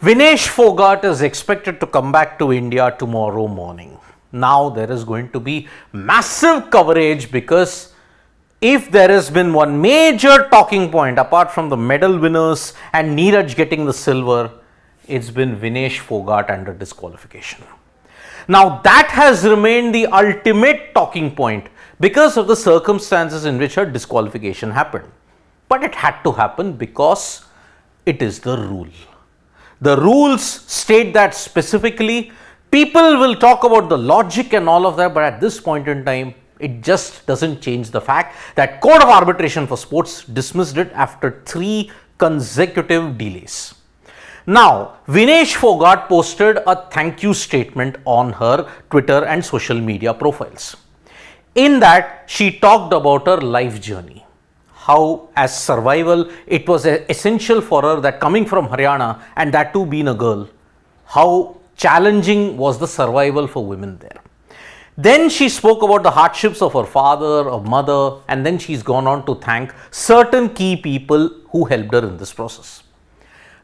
Vinesh Phogat is expected to come back to India tomorrow morning. Now there is going to be massive coverage because if there has been one major talking point apart from the medal winners and Neeraj getting the silver, it's been Vinesh Phogat under disqualification. Now that has remained the ultimate talking point because of the circumstances in which her disqualification happened. But it had to happen because it is the rule. The rules state that specifically. People will talk about the logic and all of that, but at this point in time, it just doesn't change the fact that Court of Arbitration for Sports dismissed it after 3 consecutive delays. Now, Vinesh Phogat posted a thank you statement on her Twitter and social media profiles. In that, she talked about her life journey. How as survival, it was essential for her that coming from Haryana and that too being a girl, how challenging was the survival for women there. Then she spoke about the hardships of her father or mother, and then she's gone on to thank certain key people who helped her in this process.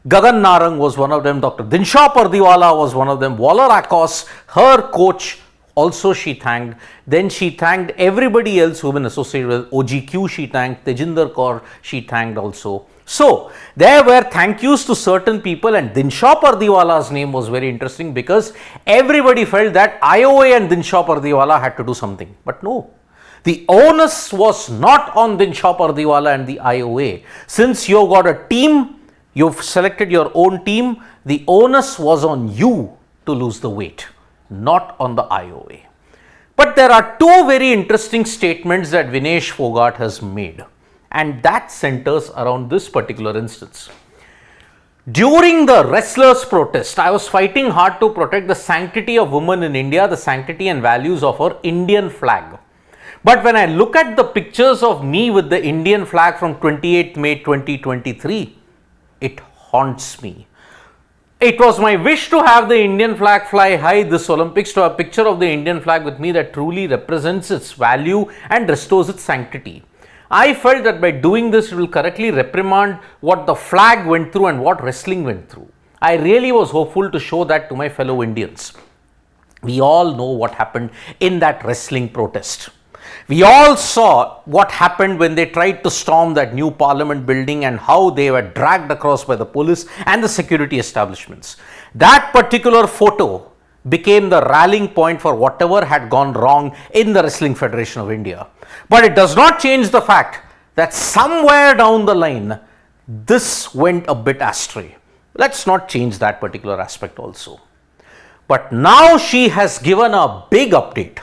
Gagan Narang was one of them, Dr. Dinshaw Pardiwala was one of them, Waller Akos, her coach, also she thanked. Then she thanked everybody else who have been associated with OGQ, she thanked Tejinder Kaur, she thanked also. So, there were thank yous to certain people, and Dinshaw Pardiwala's name was very interesting because everybody felt that IOA and Dinshaw Pardiwala had to do something. But no, the onus was not on Dinshaw Pardiwala and the IOA. Since you've got a team, you've selected your own team, the onus was on you to lose the weight, not on the IOA. But there are 2 very interesting statements that Vinesh Phogat has made, and that centers around this particular instance. During the wrestlers' protest, I was fighting hard to protect the sanctity of women in India, the sanctity and values of our Indian flag. But when I look at the pictures of me with the Indian flag from 28th May 2023, it haunts me. It was my wish to have the Indian flag fly high this Olympics, to have a picture of the Indian flag with me that truly represents its value and restores its sanctity. I felt that by doing this, it will correctly reprimand what the flag went through and what wrestling went through. I really was hopeful to show that to my fellow Indians. We all know what happened in that wrestling protest. We all saw what happened when they tried to storm that new parliament building and how they were dragged across by the police and the security establishments. That particular photo became the rallying point for whatever had gone wrong in the Wrestling Federation of India. But it does not change the fact that somewhere down the line, this went a bit astray. Let's not change that particular aspect also. But now she has given a big update.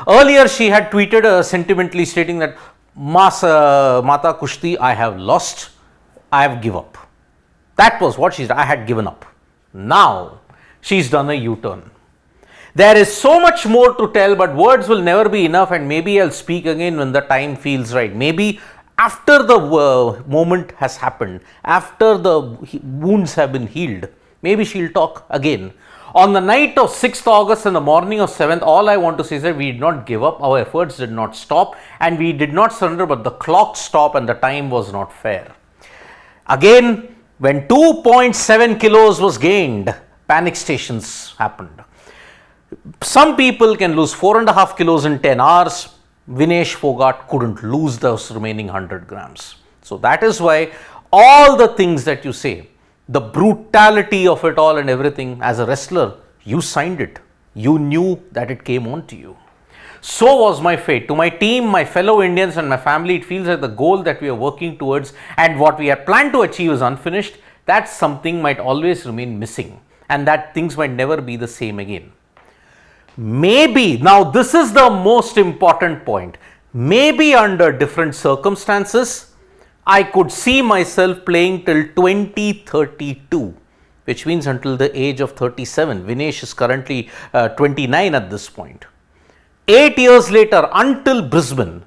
Earlier, she had tweeted sentimentally stating that Mata Kushti, I have lost, I have given up. That was what she said, I had given up. Now, she's done a U-turn. There is so much more to tell, but words will never be enough, and maybe I'll speak again when the time feels right. Maybe after the moment has happened, after the wounds have been healed, maybe she'll talk again. On the night of 6th August and the morning of 7th, all I want to say is that we did not give up, our efforts did not stop, and we did not surrender, but the clock stopped and the time was not fair. Again, when 2.7 kilos was gained, panic stations happened. Some people can lose 4.5 kilos in 10 hours. Vinesh Phogat couldn't lose those remaining 100 grams. So that is why all the things that you say, the brutality of it all and everything, as a wrestler, you signed it. You knew that it came on to you. So was my fate. To my team, my fellow Indians and my family, it feels like the goal that we are working towards and what we had planned to achieve is unfinished. That something might always remain missing and that things might never be the same again. Maybe, now this is the most important point, maybe under different circumstances, I could see myself playing till 2032, which means until the age of 37. Vinesh is currently 29 at this point. 8 years later, until Brisbane,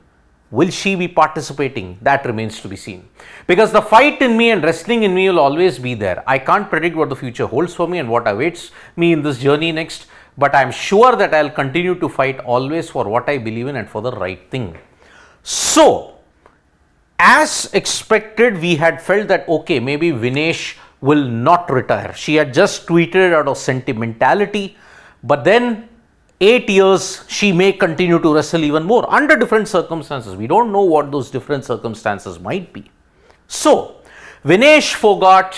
will she be participating? That remains to be seen. Because the fight in me and wrestling in me will always be there. I can't predict what the future holds for me and what awaits me in this journey next. But I am sure that I will continue to fight always for what I believe in and for the right thing. So, as expected, we had felt that okay, maybe Vinesh will not retire. She had just tweeted out of sentimentality, but then 8 years she may continue to wrestle even more under different circumstances. We don't know what those different circumstances might be. So, Vinesh Phogat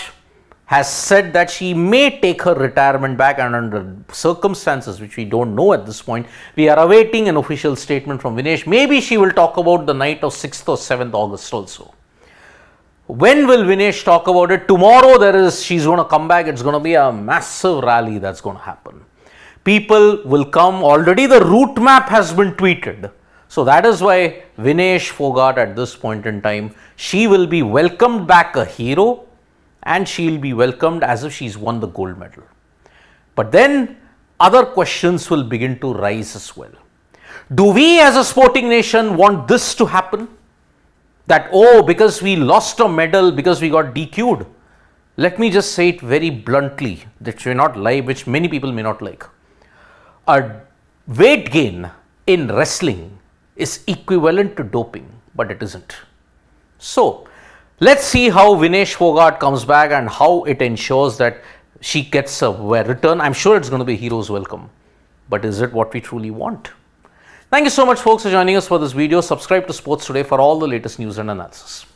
has said that she may take her retirement back, and under circumstances which we don't know at this point, we are awaiting an official statement from Vinesh. Maybe she will talk about the night of 6th or 7th August also. When will Vinesh talk about it? Tomorrow she's going to come back. It's going to be a massive rally that's going to happen. People will come. Already the route map has been tweeted. So that is why Vinesh Phogat at this point in time, she will be welcomed back a hero, and she'll be welcomed as if she's won the gold medal. But then other questions will begin to rise as well. Do we as a sporting nation want this to happen? That, oh, because we lost a medal, because we got DQ'd. Let me just say it very bluntly, which many people may not like. A weight gain in wrestling is equivalent to doping, but it isn't. So, let's see how Vinesh Phogat comes back and how it ensures that she gets a return. I'm sure it's going to be hero's welcome. But is it what we truly want? Thank you so much, folks, for joining us for this video. Subscribe to Sports Today for all the latest news and analysis.